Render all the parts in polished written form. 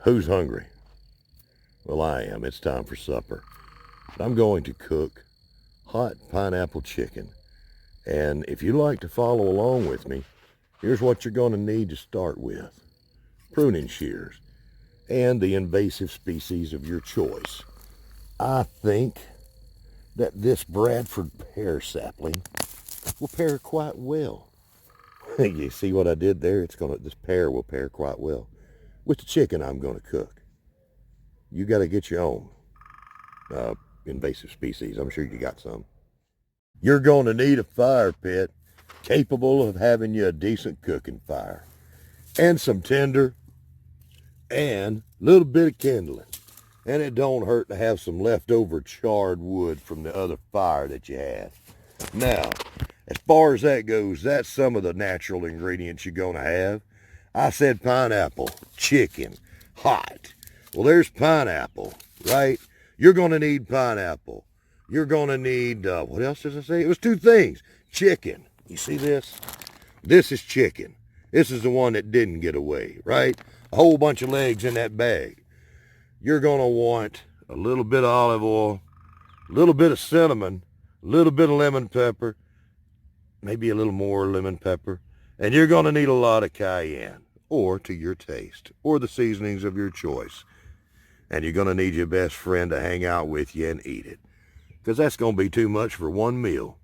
Who's hungry? Well, I am. It's time for supper. I'm going to cook hot pineapple chicken. And if you like to follow along with me, here's what you're going to need to start with. Pruning shears and the invasive species of your choice. I think that this Bradford pear sapling will pair quite well. You see what I did there? This pear will pair quite well with the chicken I'm going to cook. You got to get your own invasive species. I'm sure you got some. You're going to need a fire pit capable of having you a decent cooking fire, and some tinder, and a little bit of kindling. And it don't hurt to have some leftover charred wood from the other fire that you had. Now, as far as that goes, that's some of the natural ingredients you're going to have. I said pineapple, chicken, hot. Well, there's pineapple, right? You're going to need pineapple. You're going to need, what else did I say? It was two things. Chicken. You see this? This is chicken. This is the one that didn't get away, right? A whole bunch of legs in that bag. You're going to want a little bit of olive oil, a little bit of cinnamon, a little bit of lemon pepper, maybe a little more lemon pepper, and you're going to need a lot of cayenne, or to your taste, or the seasonings of your choice. And you're going to need your best friend to hang out with you and eat it, because that's going to be too much for one meal.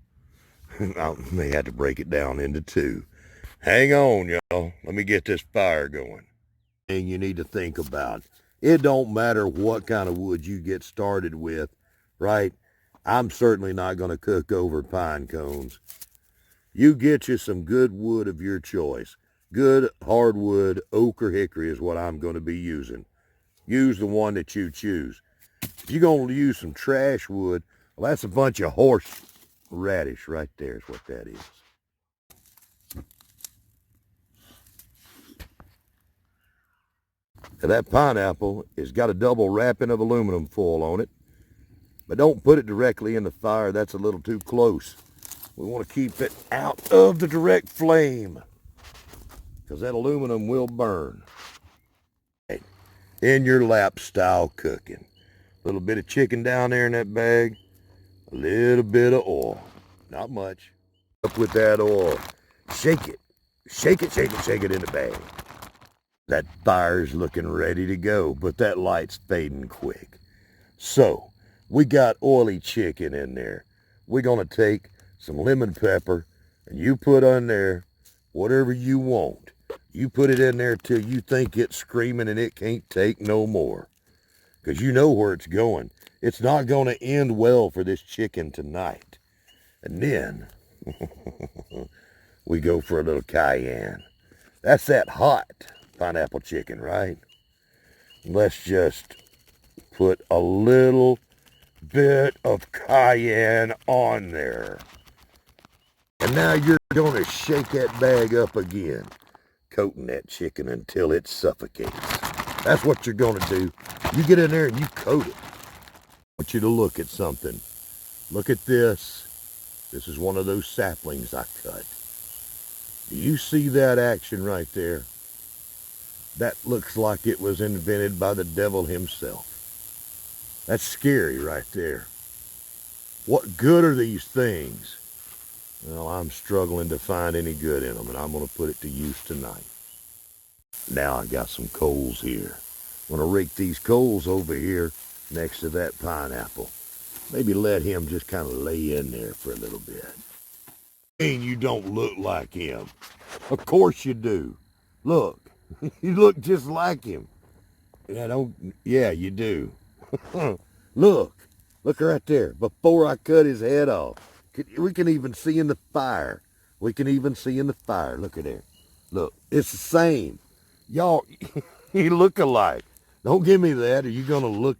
I may have to break it down into two. Hang on, y'all. Let me get this fire going. Thing you need to think about. It don't matter what kind of wood you get started with, right? I'm certainly not going to cook over pine cones. You get you some good wood of your choice. Good hardwood, oak or hickory is what I'm going to be using. Use the one that you choose. If you're going to use some trash wood, well, that's a bunch of horseradish right there is what that is. Now, that pineapple has got a double wrapping of aluminum foil on it, but don't put it directly in the fire. That's a little too close. We want to keep it out of the direct flame, because that aluminum will burn. In your lap style cooking. A little bit of chicken down there in that bag, a little bit of oil, not much. Up with that oil, shake it, shake it, shake it, shake it in the bag. That fire's looking ready to go, but that light's fading quick. So, we got oily chicken in there. We're gonna take some lemon pepper, and you put on there whatever you want. You put it in there till you think it's screaming and it can't take no more. Because you know where it's going. It's not going to end well for this chicken tonight. And then, we go for a little cayenne. That's that hot pineapple chicken, right? Let's just put a little bit of cayenne on there. And now you're going to shake that bag up again, coating that chicken until it suffocates. That's what you're going to do. You get in there and you coat it. I want you to look at something. Look at this. This is one of those saplings I cut. Do you see that action right there? That looks like it was invented by the devil himself. That's scary right there. What good are these things? Well, I'm struggling to find any good in them, and I'm going to put it to use tonight. Now I got some coals here. I'm going to rake these coals over here next to that pineapple. Maybe let him just kind of lay in there for a little bit. And you don't look like him. Of course you do. Look, you look just like him. Yeah, you do. Look right there. Before I cut his head off, we can even see in the fire. We can even see in the fire. Look at there. Look, it's the same. Y'all, you look alike. Don't give me that, or you're gonna look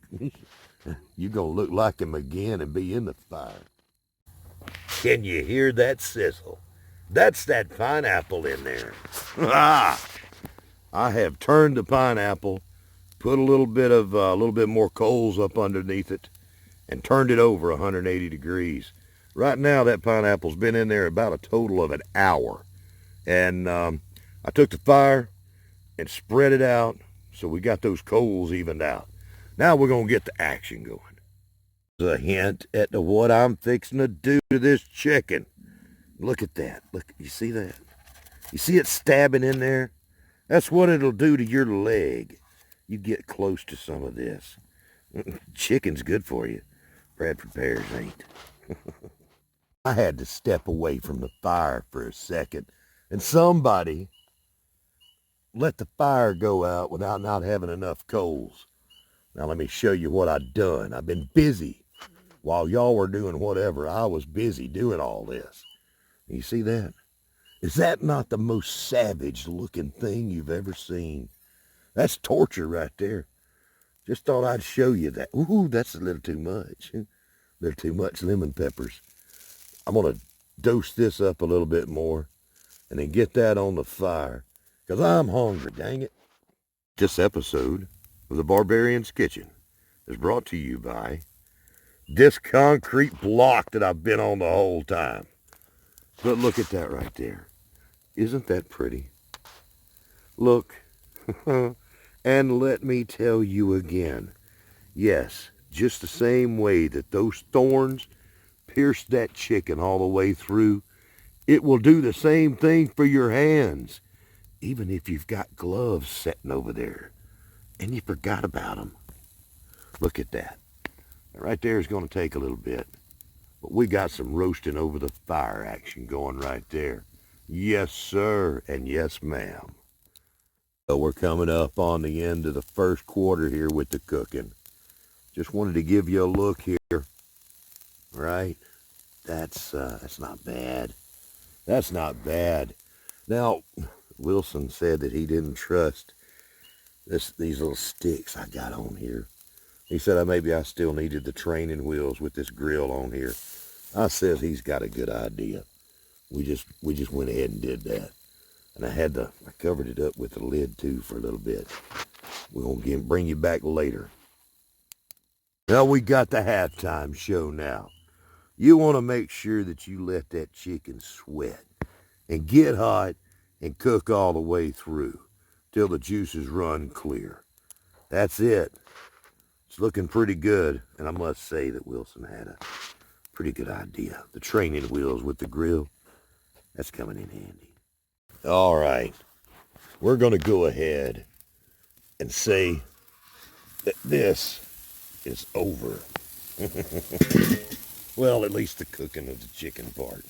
like him again and be in the fire. Can you hear that sizzle? That's that pineapple in there. I have turned the pineapple, put a little bit more coals up underneath it, and turned it over 180 degrees. Right now, that pineapple's been in there about a total of an hour. And I took the fire and spread it out, So we got those coals evened out. Now we're going to get the action going. A hint at what I'm fixing to do to this chicken. Look at that. Look, you see that? You see it stabbing in there? That's what it'll do to your leg. You get close to some of this. Chicken's good for you. Bradford Pears ain't. I had to step away from the fire for a second, and somebody let the fire go out without not having enough coals. Now let me show you what I've done. I've been busy. While y'all were doing whatever, I was busy doing all this. You see that? Is that not the most savage looking thing you've ever seen? That's torture right there. Just thought I'd show you that. Ooh, that's a little too much. A little too much lemon peppers. I'm going to dose this up a little bit more and then get that on the fire because I'm hungry, dang it. This episode of the Barbarian's Kitchen is brought to you by this concrete block that I've been on the whole time. But look at that right there. Isn't that pretty? Look. And let me tell you again. Yes, just the same way that those thorns pierced that chicken all the way through, it will do the same thing for your hands. Even if you've got gloves sitting over there and you forgot about them. Look at that. Right there is going to take a little bit. But we got some roasting over the fire action going right there. Yes, sir, and yes, ma'am. So we're coming up on the end of the first quarter here with the cooking. Just wanted to give you a look here. Right? That's not bad. That's not bad. Now, Wilson said that he didn't trust these little sticks I got on here. He said maybe I still needed the training wheels with this grill on here. I says he's got a good idea. We just went ahead and did that. And I covered it up with the lid too for a little bit. We're going to bring you back later. Now we got the halftime show now. You want to make sure that you let that chicken sweat and get hot and cook all the way through till the juices run clear. That's it. It's looking pretty good, and I must say that Wilson had a pretty good idea. The training wheels with the grill, that's coming in handy. All right, we're going to go ahead and say that this is over. Well, at least the cooking of the chicken part.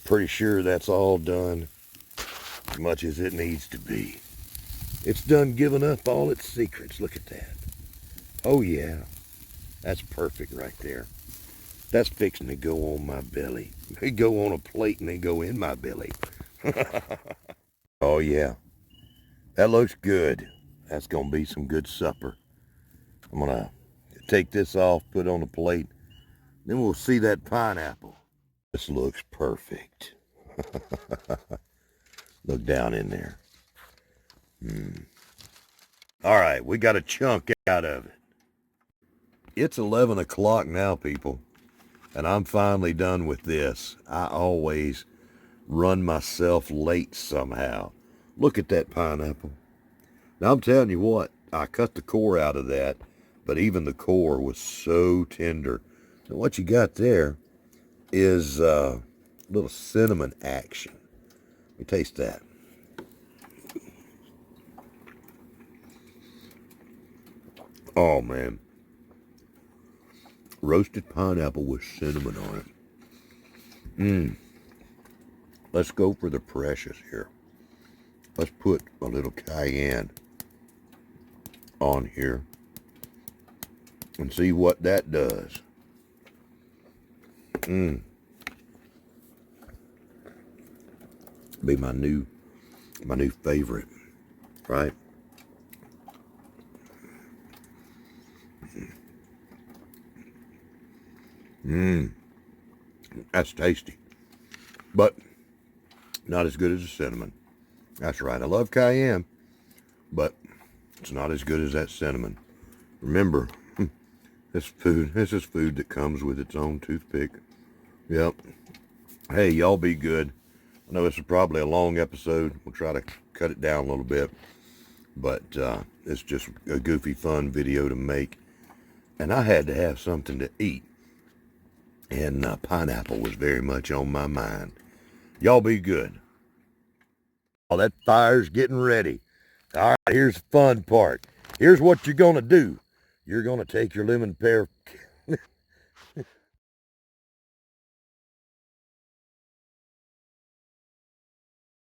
Pretty sure that's all done as much as it needs to be. It's done giving up all its secrets. Look at that. Oh, yeah. That's perfect right there. That's fixing to go on my belly. They go on a plate and they go in my belly. Oh, yeah. That looks good. That's going to be some good supper. I'm going to take this off, put it on a plate. Then we'll see that pineapple. This looks perfect. Look down in there. All right, we got a chunk out of it. It's 11 o'clock now, people, and I'm finally done with this. I always run myself late somehow. Look at that pineapple. Now, I'm telling you what, I cut the core out of that, but even the core was so tender. And what you got there is a little cinnamon action. Let me taste that. Oh, man. Roasted pineapple with cinnamon on it. Let's go for the precious here. Let's put a little cayenne on here and see what that does. Be my new favorite, right? That's tasty, but not as good as the cinnamon. That's right. I love cayenne, but it's not as good as that cinnamon. Remember, this is food that comes with its own toothpick. Yep. Hey, y'all be good. I know this is probably a long episode. We'll try to cut it down a little bit. but it's just a goofy, fun video to make. And I had to have something to eat. And pineapple was very much on my mind. Y'all be good. Oh, that fire's getting ready. All right, here's the fun part. Here's what you're going to do. You're going to take your lemon pear